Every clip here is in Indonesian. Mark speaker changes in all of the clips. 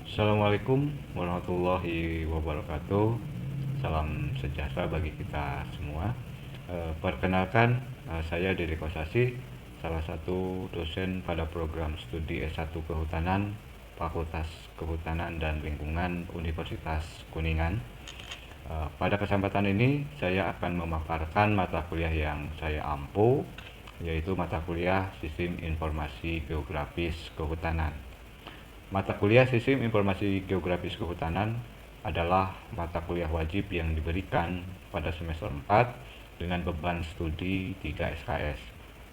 Speaker 1: Assalamualaikum warahmatullahi wabarakatuh. Salam sejahtera bagi kita semua. Perkenalkan, saya Deddy Kosasi, salah satu dosen pada program studi S1 Kehutanan, Fakultas Kehutanan dan Lingkungan Universitas Kuningan. Pada kesempatan ini, saya akan memaparkan mata kuliah yang saya ampu, yaitu mata kuliah Sistem Informasi Geografis Kehutanan. Mata kuliah Sistem Informasi Geografis Kehutanan adalah mata kuliah wajib yang diberikan pada semester 4 dengan beban studi 3 SKS.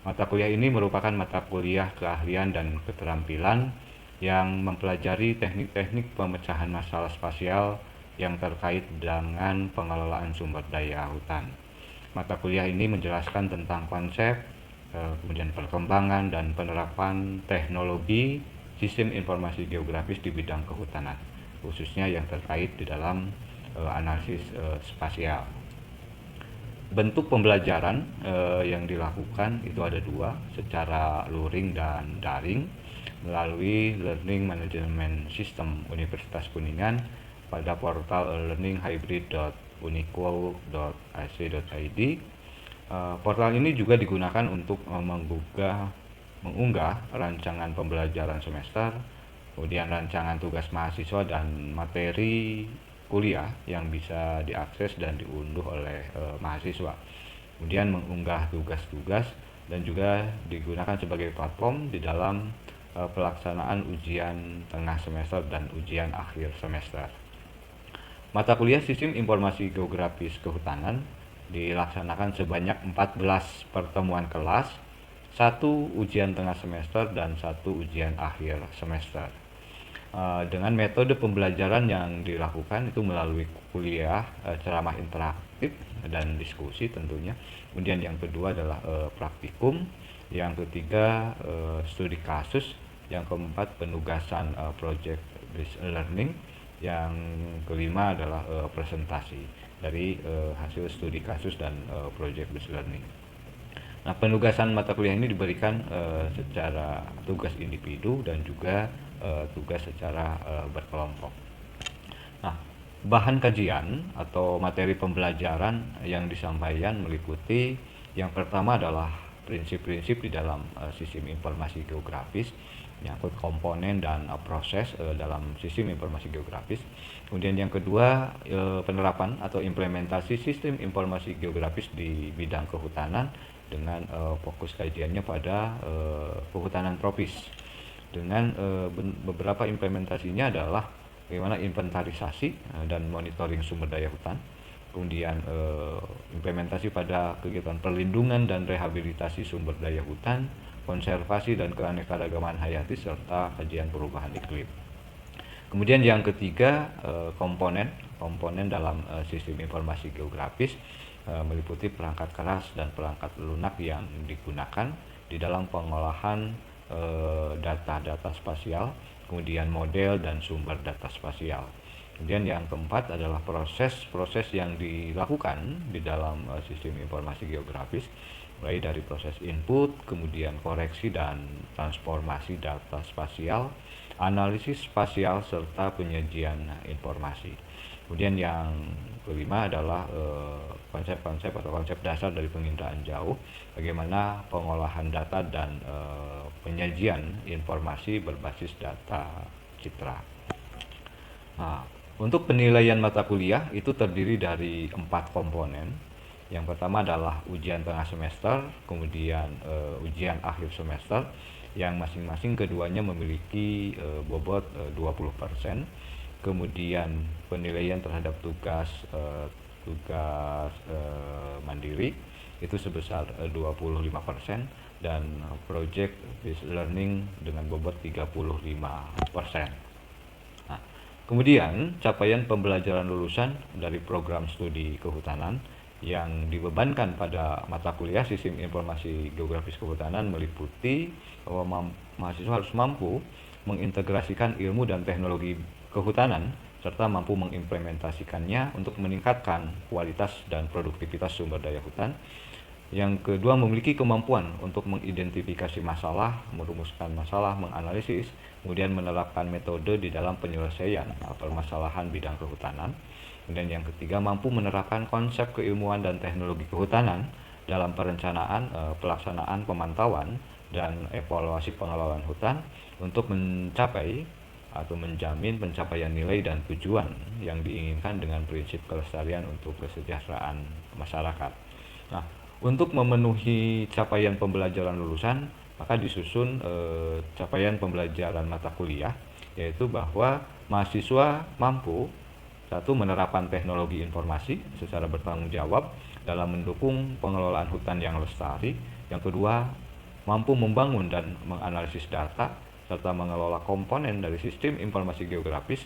Speaker 1: Mata kuliah ini merupakan mata kuliah keahlian dan keterampilan yang mempelajari teknik-teknik pemecahan masalah spasial yang terkait dengan pengelolaan sumber daya hutan. Mata kuliah ini menjelaskan tentang konsep, kemudian perkembangan dan penerapan teknologi sistem informasi geografis di bidang kehutanan, khususnya yang terkait di dalam analisis spasial. Bentuk pembelajaran yang dilakukan itu ada dua, secara luring dan daring, melalui Learning Management System Universitas Kuningan pada portal learninghybrid.uniqlo.ac.id. Portal ini juga digunakan untuk mengunggah rancangan pembelajaran semester, kemudian rancangan tugas mahasiswa dan materi kuliah yang bisa diakses dan diunduh oleh mahasiswa. Kemudian mengunggah tugas-tugas dan juga digunakan sebagai platform di dalam pelaksanaan ujian tengah semester dan ujian akhir semester. Mata kuliah Sistem Informasi Geografis Kehutanan dilaksanakan sebanyak 14 pertemuan kelas, satu ujian tengah semester dan satu ujian akhir semester. Dengan metode pembelajaran yang dilakukan itu melalui kuliah, ceramah interaktif dan diskusi tentunya. Kemudian yang kedua adalah praktikum, yang ketiga studi kasus, yang keempat penugasan project based learning, yang kelima adalah presentasi dari hasil studi kasus dan project based learning. Nah, penugasan mata kuliah ini diberikan secara tugas individu dan juga tugas secara berkelompok. Nah, bahan kajian atau materi pembelajaran yang disampaikan meliputi yang pertama adalah prinsip-prinsip di dalam sistem informasi geografis, menyangkut komponen dan proses dalam sistem informasi geografis. Kemudian yang kedua, penerapan atau implementasi sistem informasi geografis di bidang kehutanan dengan fokus kajiannya pada kehutanan tropis. Dengan beberapa implementasinya adalah bagaimana inventarisasi dan monitoring sumber daya hutan, kemudian implementasi pada kegiatan perlindungan dan rehabilitasi sumber daya hutan, konservasi dan keanekaragaman hayati, serta kajian perubahan iklim. Kemudian yang ketiga, komponen dalam sistem informasi geografis meliputi perangkat keras dan perangkat lunak yang digunakan di dalam pengolahan data-data spasial, kemudian model dan sumber data spasial. Kemudian yang keempat adalah proses-proses yang dilakukan di dalam sistem informasi geografis, mulai dari proses input, kemudian koreksi dan transformasi data spasial, analisis spasial, serta penyajian informasi. Kemudian yang kelima adalah konsep-konsep atau konsep dasar dari penginderaan jauh, bagaimana pengolahan data dan penyajian informasi berbasis data citra. Nah, untuk penilaian mata kuliah itu terdiri dari 4 komponen. Yang pertama adalah ujian tengah semester, kemudian ujian akhir semester, yang masing-masing keduanya memiliki bobot 20%. Kemudian penilaian terhadap tugas mandiri itu sebesar 25%, dan project based learning dengan bobot 35%. Nah, kemudian capaian pembelajaran lulusan dari program studi kehutanan yang dibebankan pada mata kuliah Sistem Informasi Geografis Kehutanan meliputi bahwa mahasiswa harus mampu mengintegrasikan ilmu dan teknologi kehutanan serta mampu mengimplementasikannya untuk meningkatkan kualitas dan produktivitas sumber daya hutan, Yang kedua, memiliki kemampuan untuk mengidentifikasi masalah, merumuskan masalah, menganalisis, kemudian menerapkan metode di dalam penyelesaian permasalahan bidang kehutanan. Kemudian yang ketiga, mampu menerapkan konsep keilmuan dan teknologi kehutanan dalam perencanaan, pelaksanaan, pemantauan, dan evaluasi pengelolaan hutan untuk mencapai atau menjamin pencapaian nilai dan tujuan yang diinginkan dengan prinsip kelestarian untuk kesejahteraan masyarakat. Nah, untuk memenuhi capaian pembelajaran lulusan, maka disusun capaian pembelajaran mata kuliah, yaitu bahwa mahasiswa mampu satu, menerapkan teknologi informasi secara bertanggung jawab dalam mendukung pengelolaan hutan yang lestari. Yang kedua, mampu membangun dan menganalisis data serta mengelola komponen dari sistem informasi geografis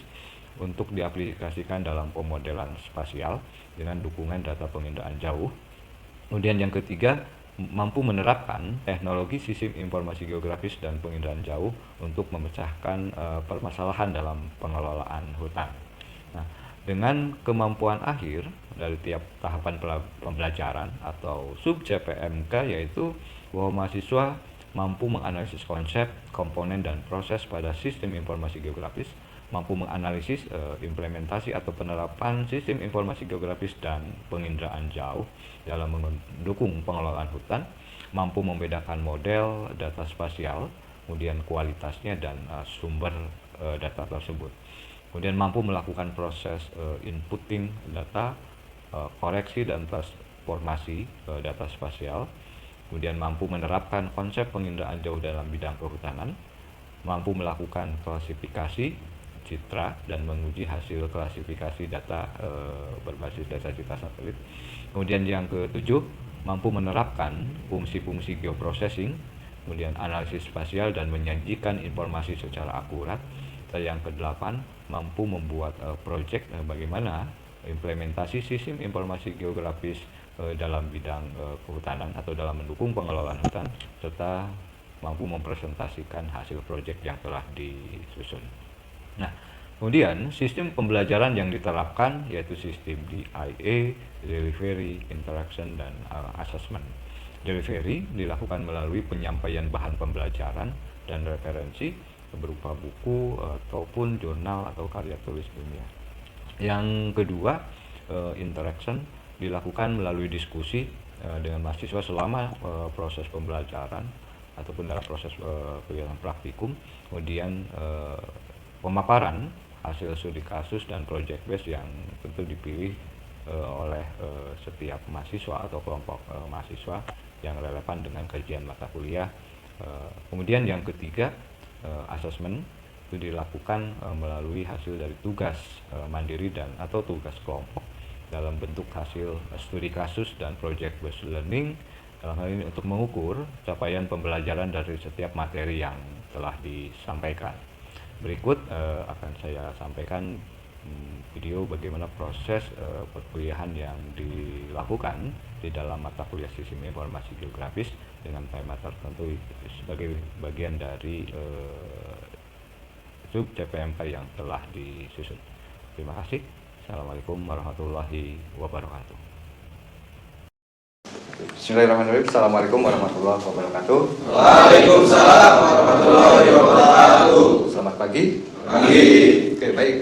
Speaker 1: untuk diaplikasikan dalam pemodelan spasial dengan dukungan data penginderaan jauh. Kemudian yang ketiga, mampu menerapkan teknologi sistem informasi geografis dan penginderaan jauh untuk memecahkan permasalahan dalam pengelolaan hutan. Nah, dengan kemampuan akhir dari tiap tahapan pembelajaran atau sub CPMK, yaitu bahwa mahasiswa mampu menganalisis konsep, komponen, dan proses pada sistem informasi geografis, mampu menganalisis implementasi atau penerapan sistem informasi geografis dan penginderaan jauh dalam mendukung pengelolaan hutan, mampu membedakan model data spasial, kemudian kualitasnya dan sumber data tersebut. Kemudian mampu melakukan proses inputting data, koreksi dan transformasi data spasial. Kemudian mampu menerapkan konsep penginderaan jauh dalam bidang kehutanan, mampu melakukan klasifikasi citra dan menguji hasil klasifikasi data berbasis data citra satelit. Kemudian yang ketujuh, mampu menerapkan fungsi-fungsi geoprocessing, kemudian analisis spasial dan menyajikan informasi secara akurat. Dan yang kedelapan, mampu membuat proyek bagaimana implementasi sistem informasi geografis dalam bidang kehutanan atau dalam mendukung pengelolaan hutan, serta mampu mempresentasikan hasil proyek yang telah disusun. Nah, kemudian sistem pembelajaran yang diterapkan yaitu sistem DIA, Delivery, Interaction, dan Assessment. Delivery dilakukan melalui penyampaian bahan pembelajaran dan referensi berupa buku ataupun jurnal atau karya tulis ilmiah. Yang kedua, interaction dilakukan melalui diskusi dengan mahasiswa selama proses pembelajaran ataupun dalam proses kegiatan praktikum. Kemudian pemaparan hasil studi kasus dan project base yang tentu dipilih oleh setiap mahasiswa atau kelompok mahasiswa yang relevan dengan kajian mata kuliah. Kemudian yang ketiga, assessment itu dilakukan melalui hasil dari tugas mandiri dan atau tugas kelompok dalam bentuk hasil studi kasus dan project based learning, dalam hal ini untuk mengukur capaian pembelajaran dari setiap materi yang telah disampaikan. Berikut akan saya sampaikan video bagaimana proses perkuliahan yang dilakukan di dalam mata kuliah sistem informasi geografis dengan tema tertentu sebagai bagian dari sub CPMK yang telah disusun. Terima kasih. Assalamualaikum warahmatullahi wabarakatuh.
Speaker 2: Bismillahirrahmanirrahim. Assalamualaikum warahmatullahi wabarakatuh.
Speaker 3: Waalaikumsalam warahmatullahi wabarakatuh.
Speaker 2: Selamat pagi.
Speaker 3: Pagi.
Speaker 2: Oke, baik.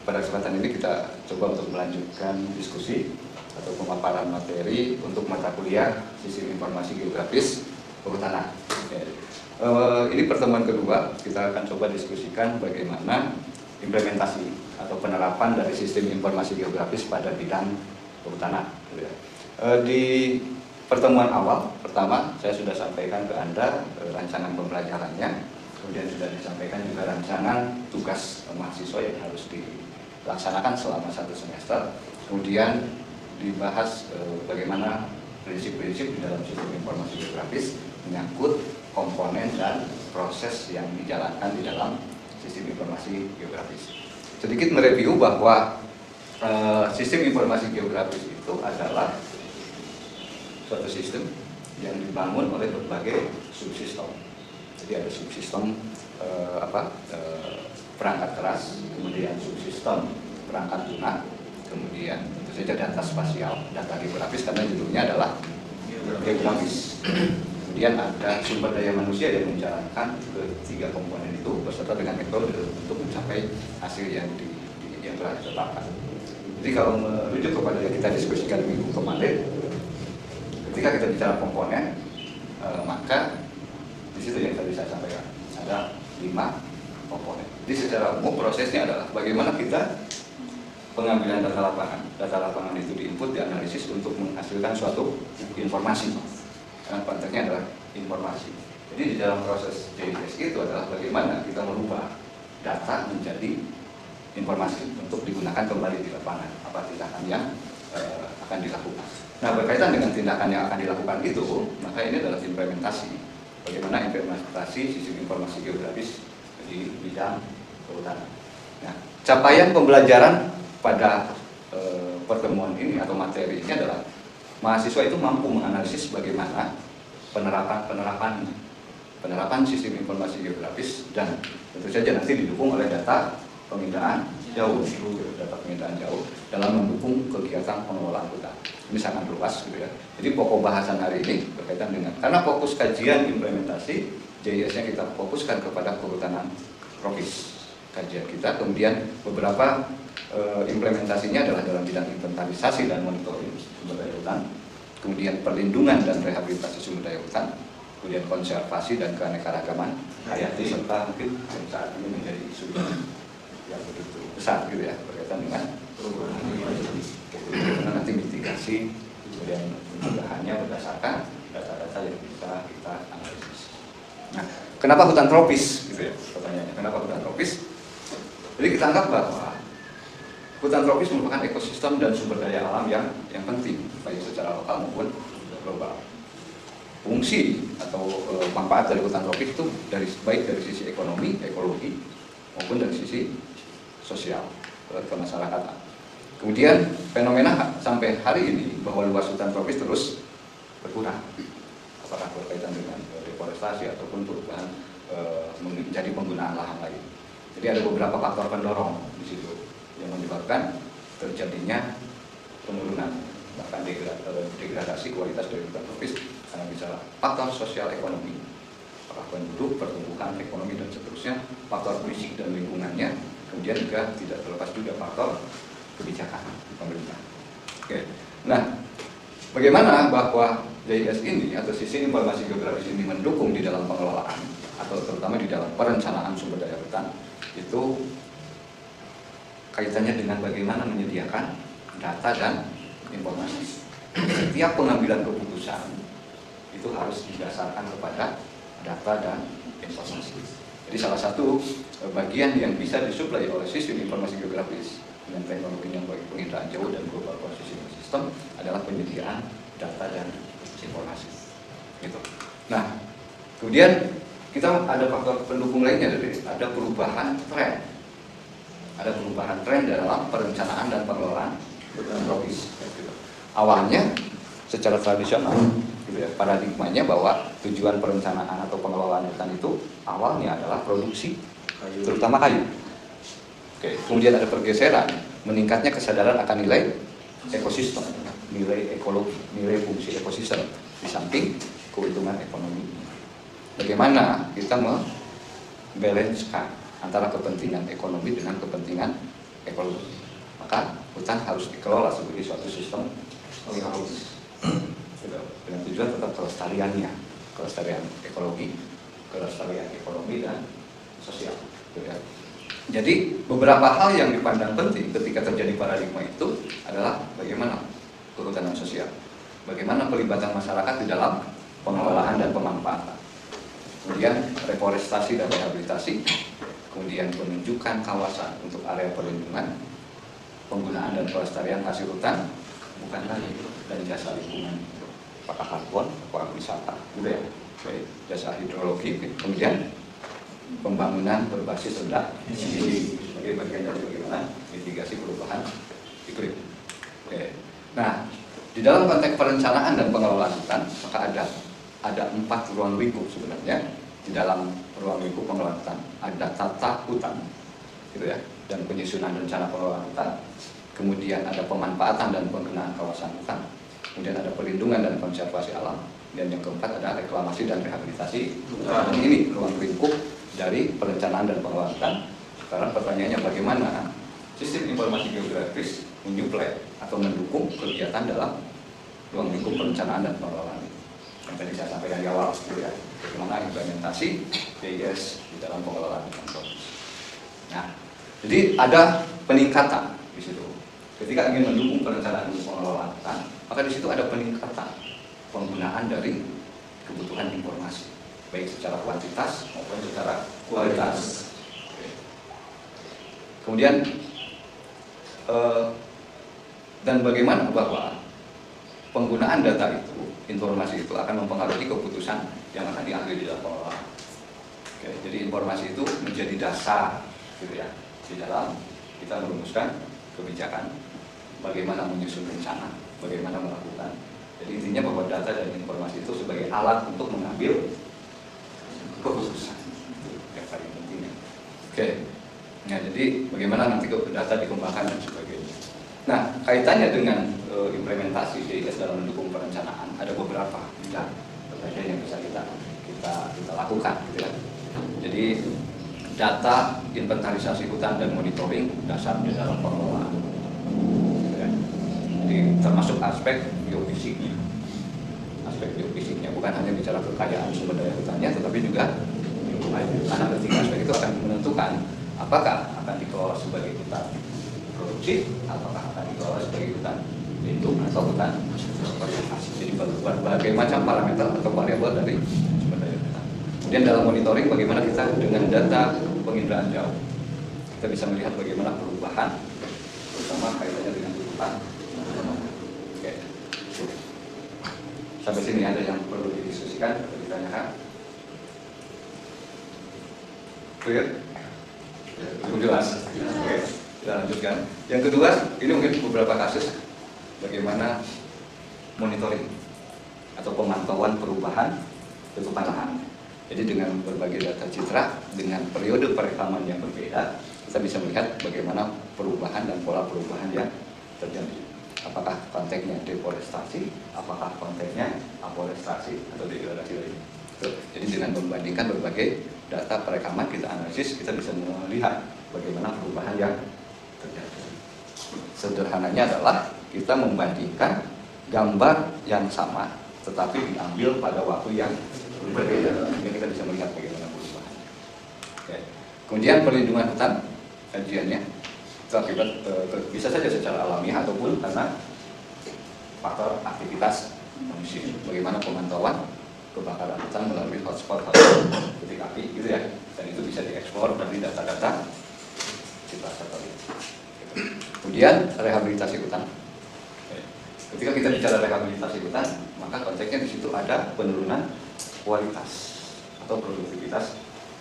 Speaker 2: Pada kesempatan ini kita coba untuk melanjutkan diskusi atau pemaparan materi untuk mata kuliah Sistem Informasi Geografis Kehutanan. Ini pertemuan kedua, kita akan coba diskusikan bagaimana implementasi atau penerapan dari sistem informasi geografis pada bidang kehutanan. Di pertemuan awal pertama saya sudah sampaikan ke Anda rancangan pembelajarannya, kemudian sudah disampaikan juga rancangan tugas mahasiswa yang harus dilaksanakan selama 1 semester, kemudian dibahas bagaimana prinsip-prinsip di dalam sistem informasi geografis menyangkut komponen dan proses yang dijalankan di dalam sistem informasi geografis. Sedikit mereview bahwa sistem informasi geografis itu adalah suatu sistem yang dibangun oleh berbagai subsistem. Jadi ada subsistem perangkat keras, kemudian subsistem perangkat lunak, kemudian tentu saja data spasial, data geografis karena judulnya adalah geografis. Kemudian ada sumber daya manusia yang menjalankan ketiga komponen itu beserta dengan metode untuk mencapai hasil yang yang telah ditetapkan. Jadi kalau merujuk kepada yang kita diskusikan minggu kemarin, ketika kita bicara komponen, maka di situ yang tadi saya sampaikan ada 5 komponen. Jadi secara umum prosesnya adalah bagaimana kita pengambilan data lapangan. Data lapangan itu diinput, dianalisis untuk menghasilkan suatu informasi. Karena konteksnya adalah informasi. Jadi di dalam proses JIS itu adalah bagaimana kita merubah data menjadi informasi untuk digunakan kembali di lapangan. Apa tindakan yang akan dilakukan. Nah, berkaitan dengan tindakan yang akan dilakukan itu, maka ini adalah implementasi. Bagaimana implementasi sistem informasi geografis di bidang kehutanan. Nah, capaian pembelajaran pada pertemuan ini atau materi ini adalah mahasiswa itu mampu menganalisis bagaimana penerapan sistem informasi geografis dan tentu saja nanti didukung oleh data pemindaan jauh dalam mendukung kegiatan pengelolaan hutan. Ini sangat luas gitu ya. Jadi pokok bahasan hari ini berkaitan dengan karena fokus kajian implementasi JIS-nya kita fokuskan kepada kehutanan tropis kajian kita, kemudian beberapa implementasinya adalah dalam bidang inventarisasi dan monitoring sumber daya hutan, kemudian perlindungan dan rehabilitasi sumber daya hutan, kemudian konservasi dan keanekaragaman hayati, serta mungkin yang saat ini menjadi isu yang begitu besar gitu ya berkaitan dengan perubahan nanti mitigasi, kemudian pencegahannya berdasarkan data-data yang bisa kita analisis. Nah, kenapa hutan tropis? Gitu ya pertanyaannya. Kenapa hutan tropis? Jadi kita anggap bahwa hutan tropis merupakan ekosistem dan sumber daya alam yang penting baik secara lokal maupun global. Fungsi atau manfaat dari hutan tropis itu baik dari sisi ekonomi, ekologi maupun dari sisi sosial kemasyarakatan. Kemudian fenomena sampai hari ini bahwa luas hutan tropis terus berkurang. Apakah berkaitan dengan deforestasi ataupun perubahan menjadi penggunaan lahan lain. Jadi ada beberapa faktor pendorong di situ yang menyebabkan terjadinya penurunan bahkan degradasi kualitas dari hutan tropis karena bisa faktor sosial ekonomi, apakah penduduk, pertumbuhan ekonomi dan seterusnya, faktor fisik dan lingkungannya, kemudian juga tidak terlepas juga faktor kebijakan pemerintah. Oke. Nah, bagaimana bahwa JIS ini atau sistem informasi geografis ini mendukung di dalam pengelolaan atau terutama di dalam perencanaan sumber daya hutan itu kaitannya dengan bagaimana menyediakan data dan informasi. Setiap pengambilan keputusan itu harus didasarkan kepada data dan informasi. Jadi salah satu bagian yang bisa disuplai oleh sistem informasi geografis dengan teknologi yang baik penginderaan jauh dan global positioning system adalah penyediaan data dan informasi. Gitu. Nah, kemudian kita ada faktor pendukung lainnya, ada perubahan tren. Ada perubahan tren dalam perencanaan dan pengelolaan hutan tropis. Awalnya secara tradisional, gitu ya, paradigmanya bahwa tujuan perencanaan atau pengelolaan hutan itu awalnya adalah produksi, terutama kayu. Oke, kemudian ada pergeseran, meningkatnya kesadaran akan nilai ekosistem, nilai ekologi, nilai fungsi ekosistem di samping keuntungan ekonomi. Bagaimana kita membalancekan antara kepentingan ekonomi dengan kepentingan ekologi. Maka hutan harus dikelola sebagai suatu sistem ekologis dengan tujuan tetap kelestariannya, kelestarian ekologi, kelestarian ekonomi dan sosial. Jadi beberapa hal yang dipandang penting ketika terjadi paradigma itu adalah bagaimana kehutanan sosial, bagaimana pelibatan masyarakat di dalam pengelolaan dan pemanfaatan. Kemudian reforestasi dan rehabilitasi, kemudian penunjukan kawasan untuk area perlindungan, penggunaan dan pelestarian hasil hutan, bukan lagi dari jasa lingkungan, apakah karbon, apakah wisata, budaya, jasa hidrologi, kemudian pembangunan berbasis rendah emisi sebagai bagian dari bagaimana mitigasi perubahan iklim. Oke. Nah, di dalam konteks perencanaan dan pengelolaan hutan, maka ada 4 ruang lingkup sebenarnya di dalam ruang lingkup pengelolaan hutan. Ada tata hutan, gitu ya, dan penyusunan rencana pengelolaan hutan. Kemudian ada pemanfaatan dan penggunaan kawasan hutan. kemudian ada perlindungan dan konservasi alam, dan yang keempat ada reklamasi dan rehabilitasi. Dan ini ruang lingkup dari perencanaan dan pengelolaan hutan. Sekarang pertanyaannya bagaimana sistem informasi geografis menyuplai atau mendukung kegiatan dalam ruang lingkup perencanaan dan pengelolaan yang tadi saya sampaikan di awal, gitu ya. Bagaimana implementasi GIS di dalam pengelolaan hutan. Nah, jadi ada peningkatan di situ. Ketika ingin mendukung perencanaan dan pengelolaan hutan, maka di situ ada peningkatan penggunaan dari kebutuhan informasi, baik secara kuantitas maupun secara kualitas. Kemudian dan bagaimana bahwa penggunaan data itu, informasi itu akan mempengaruhi keputusan yang akan diambil di dalam pengelolaan. Jadi informasi itu menjadi dasar, gitu ya, di dalam kita merumuskan kebijakan, bagaimana menyusun rencana, bagaimana melakukan. Jadi intinya bahwa data dan informasi itu sebagai alat untuk mengambil keputusan, itu yang paling penting. Nah, jadi bagaimana nanti data dikembangkan dan sebagainya. Nah, kaitannya dengan implementasi GIS dalam mendukung perencanaan ada beberapa bidang yang bisa kita lakukan, gitu ya. Jadi data inventarisasi hutan dan monitoring dasar di dalam pengelolaan, gitu ya. Jadi termasuk aspek geofisiknya, bukan hanya bicara kekayaan sumber daya hutannya, tetapi juga karena ketiga aspek itu akan menentukan apakah akan dikelola sebagai hutan produktif, apakah akan dikelola sebagai hutan lindung atau hutan konservasi. Jadi berbagai macam parameter atau variabel dari sumber daya hutan. Kemudian dalam monitoring, bagaimana kita dengan data penginderaan jauh kita bisa melihat bagaimana perubahan, terutama kaitannya dengan hutan. Oke. Sampai sini ada yang perlu didiskusikan atau ditanyakan? Clear? Cukup jelas. Oke, kita lanjutkan. Yang kedua, ini mungkin beberapa kasus bagaimana monitoring atau pemantauan perubahan tutupan lahan. Jadi dengan berbagai data citra, dengan periode perekaman yang berbeda, kita bisa melihat bagaimana perubahan dan pola perubahan yang terjadi. Apakah konteksnya deforestasi, apakah konteksnya aforestasi atau degradasi lainnya. Jadi dengan membandingkan berbagai data perekaman, kita analisis, kita bisa melihat bagaimana perubahan yang terjadi. Sederhananya adalah kita membandingkan gambar yang sama tetapi diambil pada waktu yang berbeda, sehingga kita bisa melihat bagaimana perubahan. Oke. Kemudian perlindungan hutan, kajiannya itu akibat bisa saja secara alami ataupun karena faktor aktivitas manusia. Bagaimana pemantauan kebakaran hutan melalui hotspot titik api, gitu ya, dan itu bisa diekspor dari data-data citra satelit. Kemudian rehabilitasi hutan. Ketika kita bicara rehabilitasi hutan, maka konteksnya di situ ada penurunan kualitas atau produktivitas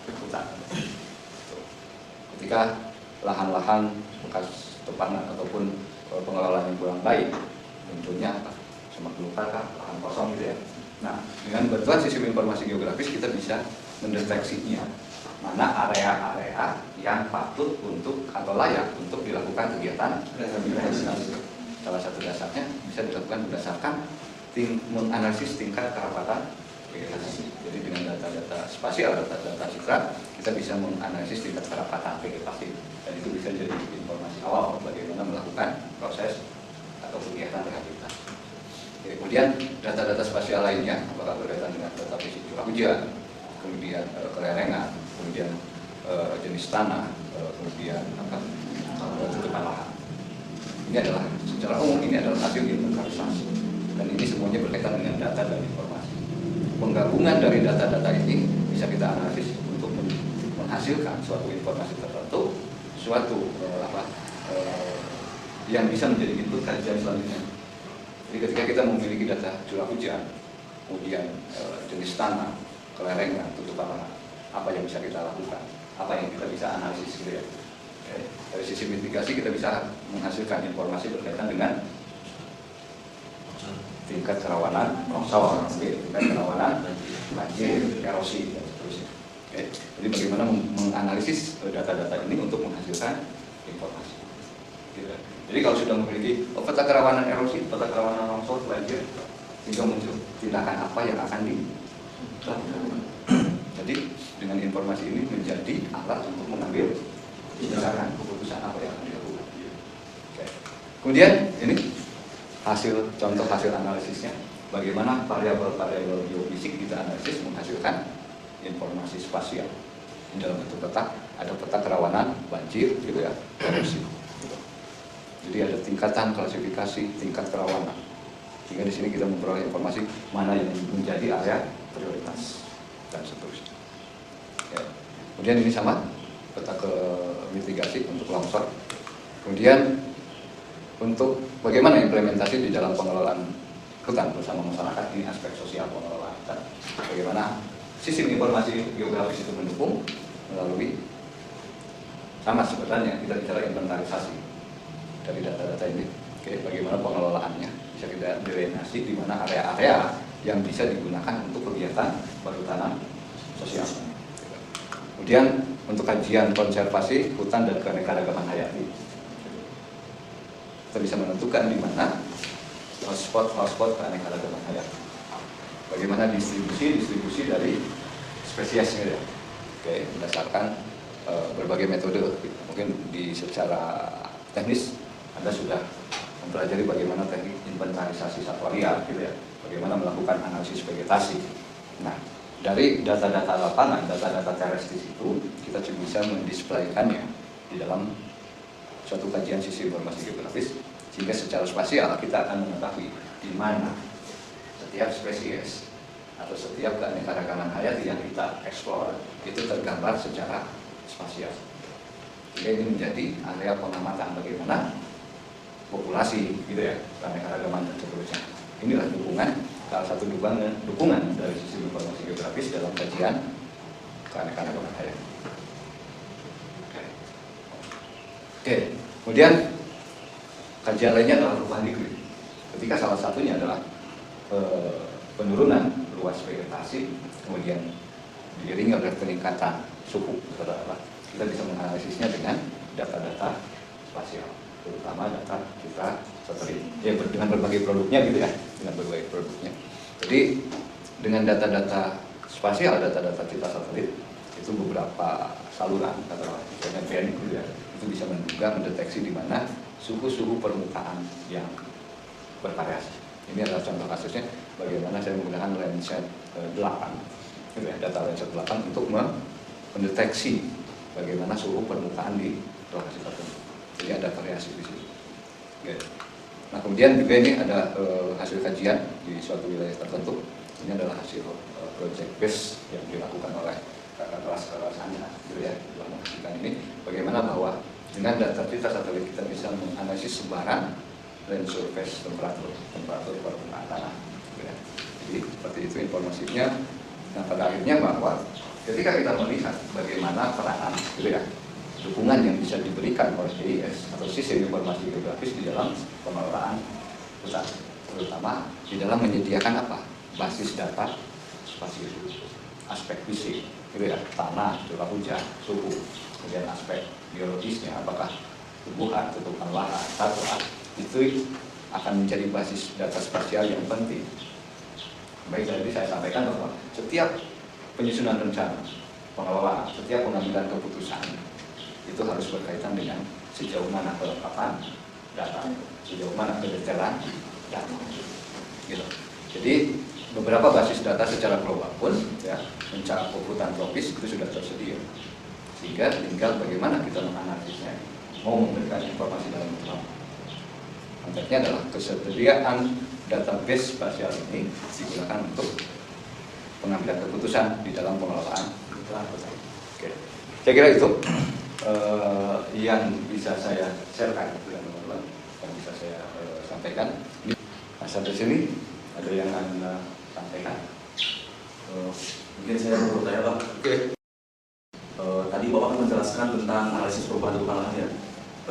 Speaker 2: hutan. Ketika lahan-lahan bekas tepangan ataupun pengelolaan yang kurang baik, tentunya semak belukar, lahan kosong, gitu ya. Nah, dengan bantuan sistem informasi geografis kita bisa mendeteksinya, mana area-area yang patut untuk atau layak untuk dilakukan kegiatan rehabilitasi. Salah satu dasarnya bisa dilakukan berdasarkan menganalisis tingkat kerapatan vegetasi. Jadi dengan data-data spasial, data-data citra, kita bisa menganalisis tingkat kerapatan vegetasi, dan itu bisa jadi informasi awal bagaimana melakukan proses atau kegiatan rehabilitasi. Kemudian data-data spasial lainnya, apakah berkaitan dengan data fisik curah hujan, kemudian kelerengan, kemudian jenis tanah, kemudian tutupan lahan. Ini adalah secara umum ini adalah hasil inventarisasi, dan ini semuanya berkaitan dengan data dan informasi. Penggabungan dari data-data ini bisa kita analisis untuk menghasilkan suatu informasi tertentu, suatu yang bisa menjadi input kajian selanjutnya. Jadi ketika kita memiliki data curah hujan, kemudian jenis tanah, kelerengan, tutupan lahan, apa yang bisa kita lakukan, apa yang kita bisa analisis, gitu ya. Dari sisi mitigasi kita bisa menghasilkan informasi berkaitan dengan tingkat kerawanan longsor, tingkat kerawanan banjir, erosi, dan seterusnya. Jadi bagaimana menganalisis data-data ini untuk menghasilkan informasi. Gitu. Jadi kalau sudah memiliki peta kerawanan erosi, peta kerawanan longsor, banjir, sehingga muncul tindakan apa yang akan dilakukan. Jadi dengan informasi ini menjadi alat untuk mengambil keputusan apa yang akan dilakukan. Oke. Kemudian ini contoh hasil analisisnya, bagaimana variabel-variabel geofisik kita analisis menghasilkan informasi spasial. Di dalam bentuk peta ada peta kerawanan banjir, gitu ya, erosi. Gitu. Jadi ada tingkatan klasifikasi tingkat kerawanan. Sehingga di sini kita memperoleh informasi mana yang menjadi area prioritas dan seterusnya. Ya. Kemudian ini sama peta ke mitigasi untuk longsor. Kemudian untuk bagaimana implementasi di dalam pengelolaan hutan bersama masyarakat, ini aspek sosial pengelolaan hutan. Bagaimana sistem informasi geografis itu mendukung melalui sama sebenarnya kita bicara inventarisasi dari data-data ini. Oke, bagaimana pengelolaannya bisa kita delineasi di mana area-area yang bisa digunakan untuk kegiatan perhutanan sosial. Kemudian untuk kajian konservasi hutan dan keanekaragaman hayati, kita bisa menentukan di mana hotspot keanekaragaman hayati. Bagaimana distribusi dari spesiesnya ya. Oke, berdasarkan berbagai metode. Mungkin secara teknis Anda sudah mempelajari bagaimana teknik inventarisasi satwa liar, gitu ya. Bagaimana melakukan analisis vegetasi. Nah, dari data-data lapangan, data-data terestris itu kita juga bisa mendisplaykannya di dalam suatu kajian sistem informasi geografis, sehingga secara spasial kita akan mengetahui di mana setiap spesies atau setiap keanekaragaman hayati yang kita eksplor itu tergambar secara spasial. Sehingga ini menjadi area pengamatan bagaimana populasi, gitu ya, keanekaragaman dan seterusnya. Inilah salah satu dukungan dari sistem informasi geografis dalam kajian keanekaragaman hayati. Oke, kemudian kajian lainnya adalah perubahan iklim. Ketika salah satunya adalah penurunan luas vegetasi, kemudian diiringi oleh peningkatan suhu, kita bisa menganalisisnya dengan data-data spasial, terutama data kita satelit, ya dengan berbagai produknya, gitu ya, dengan berbagai produknya. Jadi dengan data-data spasial, data-data kita satelit itu beberapa saluran, atau misalnya BN, gitu ya, itu bisa mendeteksi di mana suhu permukaan yang bervariasi. Ini adalah contoh kasusnya bagaimana saya menggunakan Landsat 8, gitu ya, data Landsat 8 untuk mendeteksi bagaimana suhu permukaan di lokasi tertentu. Jadi ada variasi di sini. Gitu. Nah, kemudian juga ini ada hasil kajian di suatu wilayah tertentu. Ini adalah hasil project base yang dilakukan oleh kakak kelas Anda, gitu ya, dalam menghasilkan ini. Bagaimana bahwa dengan data kita satelit kita bisa menganalisis sebaran land surface temperatur permukaan tanah. Gitu ya. Jadi seperti itu informasinya. Nah, pada akhirnya bahwa ketika kita melihat bagaimana peranan, gitu ya, dukungan yang bisa diberikan oleh GIS atau sistem informasi geografis di dalam pengelolaan hutan, terutama di dalam menyediakan apa? Basis data spasial, aspek fisik, gitu ya, tanah, curah hujan, suhu, kemudian aspek biologisnya, apakah tumbuhan, tutupan lahan, satwa, itu akan menjadi basis data spasial yang penting. Baik, tadi saya sampaikan bahwa setiap penyusunan rencana pengelolaan, setiap pengambilan keputusan itu harus berkaitan dengan sejauh mana kelengkapan data, sejauh mana kedetailan data. Gitu. Jadi beberapa basis data secara global pun ya mencakup hutan tropis itu sudah tersedia. Sehingga tinggal bagaimana kita menganalisisnya, mau memberikan informasi dalam bentuk apa. Konteksnya adalah kesediaan database spasial ini digunakan untuk pengambilan keputusan di dalam pengelolaan hutan. Oke. Saya kira itu yang bisa saya sharekan dengan teman-teman, yang bisa saya sampaikan. Nah, sampai sini ada yang Anda sampaikan?
Speaker 4: Mungkin saya mau bertanya, Pak.
Speaker 2: Oke.
Speaker 4: Tadi Bapak kan menjelaskan tentang analisis perubahan tutupan lahan ya.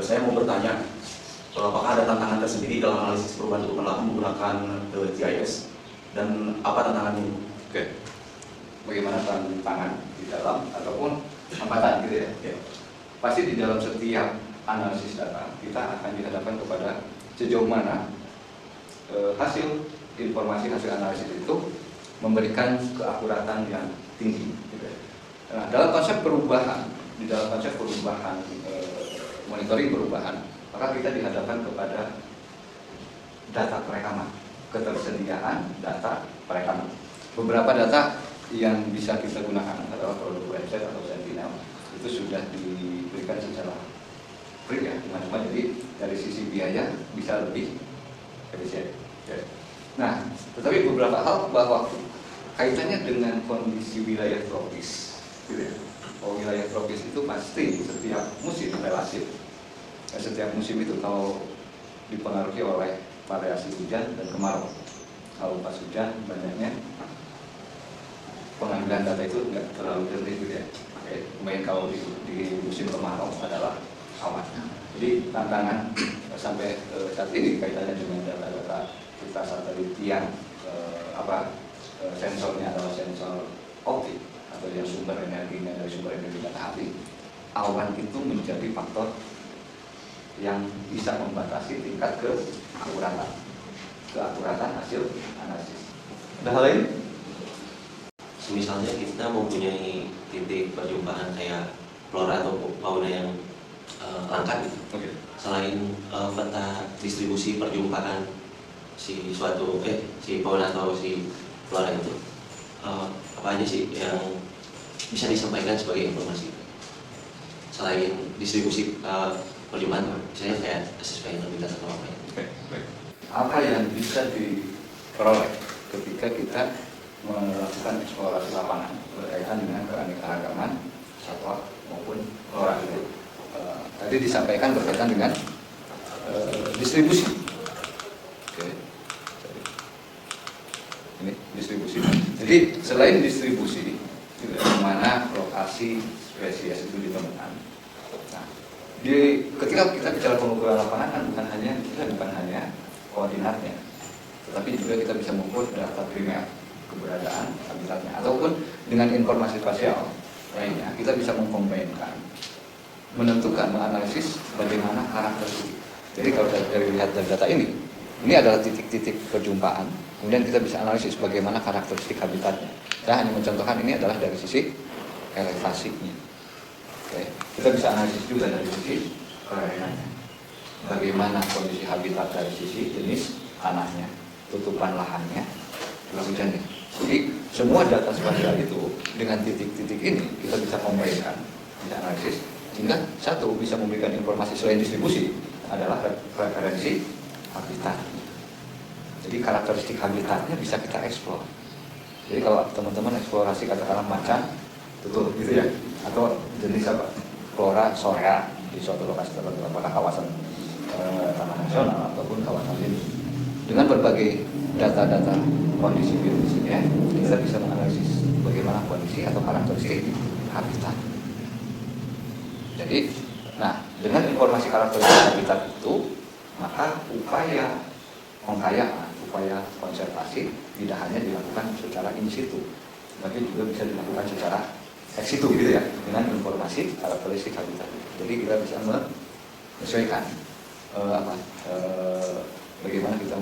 Speaker 4: Saya mau bertanya, apakah ada tantangan tersendiri dalam analisis perubahan tutupan lahan menggunakan GIS dan apa tantangannya?
Speaker 2: Oke. Bagaimana tantangan di dalam ataupun hambatan, gitu ya? Pasti di dalam setiap analisis data, kita akan dihadapkan kepada sejauh mana hasil informasi, hasil analisis itu memberikan keakuratan yang tinggi. Gitu ya. Nah, dalam konsep perubahan, di dalam konsep perubahan, monitoring perubahan, maka kita dihadapkan kepada data perekaman, ketersediaan data perekaman. Beberapa data yang bisa kita gunakan adalah produk website atau Sentinel, itu sudah diberikan secara free ya, teman-teman. Jadi dari sisi biaya bisa lebih efisien. Nah, tetapi beberapa hal bahwa kaitannya dengan kondisi wilayah tropis, gitu ya. Oh, wilayah tropis itu pasti setiap musim relatif. Setiap musim itu kalau dipengaruhi oleh variasi hujan dan kemarau. Kalau pas hujan banyaknya pengambilan data itu nggak terlalu jernih gitu ya. Kemudian kalau di musim kemarau adalah awan. Jadi tantangan sampai saat ini kaitannya dengan data-data kita satelit yang sensornya adalah sensor optik atau yang sumber energinya dari sumber energi matahari. Awan itu menjadi faktor yang bisa membatasi tingkat keakuratan hasil analisis. Ada hal lain?
Speaker 5: Misalnya kita mempunyai titik perjumpaan kayak flora atau fauna yang langka gitu.
Speaker 2: Okay.
Speaker 5: Selain peta distribusi perjumpaan si fauna atau si flora itu, apa aja sih yang bisa disampaikan sebagai informasi selain distribusi perjumpaan, misalnya kayak sesuai habitat atau apa ya?
Speaker 2: Baik. Apa yang bisa diperoleh ketika kita melakukan eksplorasi lapangan berkaitan dengan keanekaragaman satwa maupun flora itu? Tadi disampaikan berkaitan dengan distribusi. Oke. Ini distribusi. Jadi selain distribusi, di mana lokasi spesies itu ditemukan. Nah, ketika kita bicara pengukuran lapangan kan bukan hanya koordinatnya, tetapi juga kita bisa mengukur data primer keberadaan habitatnya, ataupun dengan informasi spasial lainnya kita bisa mengkombinkan, menentukan, menganalisis bagaimana karakteristik. Jadi kalau dari lihat dari data ini adalah titik-titik perjumpaan, kemudian kita bisa analisis bagaimana karakteristik habitatnya. Saya hanya mencontohkan ini adalah dari sisi elevasinya. Oke. Kita bisa analisis juga dari sisi kerenannya. Bagaimana kondisi habitat dari sisi jenis tanahnya, tutupan lahannya, curah hujannya. Jadi semua data spasial itu dengan titik-titik ini kita bisa kombinkan, bisa analisis, sehingga satu bisa memberikan informasi selain distribusi adalah referensi habitat. Jadi karakteristik habitatnya bisa kita eksplor. Jadi kalau teman-teman eksplorasi katakanlah macan, tutur gitu ya, atau jenis apa, flora sorea di suatu lokasi tertentu, apakah kawasan taman nasional ataupun kawasan lindung, dengan berbagai data-data kondisi biologisinya kita bisa menganalisis bagaimana kondisi atau karakteristik habitat. Jadi, nah dengan informasi karakteristik habitat itu, maka upaya pengkayaan, upaya konservasi tidak hanya dilakukan secara in situ, tapi juga bisa dilakukan secara ex situ gitu ya, dengan informasi karakteristik habitat. Jadi kita bisa menyesuaikan bagaimana kita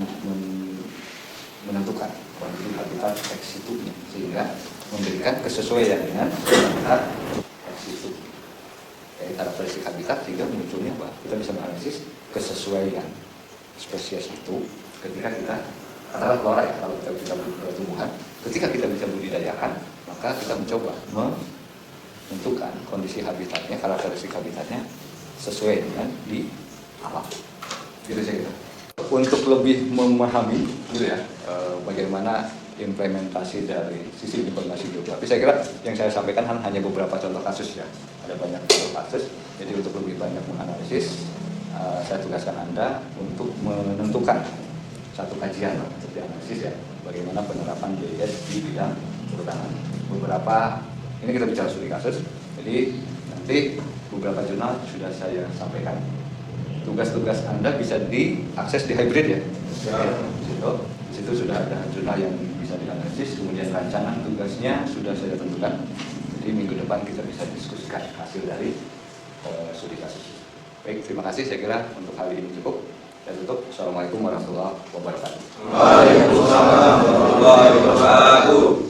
Speaker 2: menentukan kondisi habitat ex situ-nya, sehingga memberikan kesesuaian dengan habitat ex situ. Karakteristik habitat sehingga munculnya apa? Kita bisa menganalisis kesesuaian spesies itu ketika kita katakanlah flora ya, kalau kita bisa bertumbuhan, ketika kita bisa budidayakan, maka kita mencoba menentukan kondisi habitatnya, karakteristik habitatnya sesuai dengan di alam. Gitu saya kira. Untuk lebih memahami gitu ya, bagaimana implementasi dari sisi informasi geografi, saya kira yang saya sampaikan hanya beberapa contoh kasus ya, ada banyak contoh kasus. Jadi untuk lebih banyak menganalisis, saya tugaskan Anda untuk menentukan satu kajian untuk dianalisis ya, bagaimana penerapan GIS di bidang kehutanan. Beberapa ini kita bicara studi kasus, jadi nanti beberapa jurnal sudah saya sampaikan. Tugas-tugas Anda bisa diakses di hybrid ya. Di situ sudah ada jurnal yang bisa dianalisis, kemudian rancangan tugasnya sudah saya tentukan. Jadi minggu depan kita bisa diskusikan hasil dari studi kasus. Baik, terima kasih. Saya kira untuk kali ini cukup. Saya tutup. Assalamualaikum warahmatullahi wabarakatuh.
Speaker 3: Waalaikumsalam warahmatullahi wabarakatuh.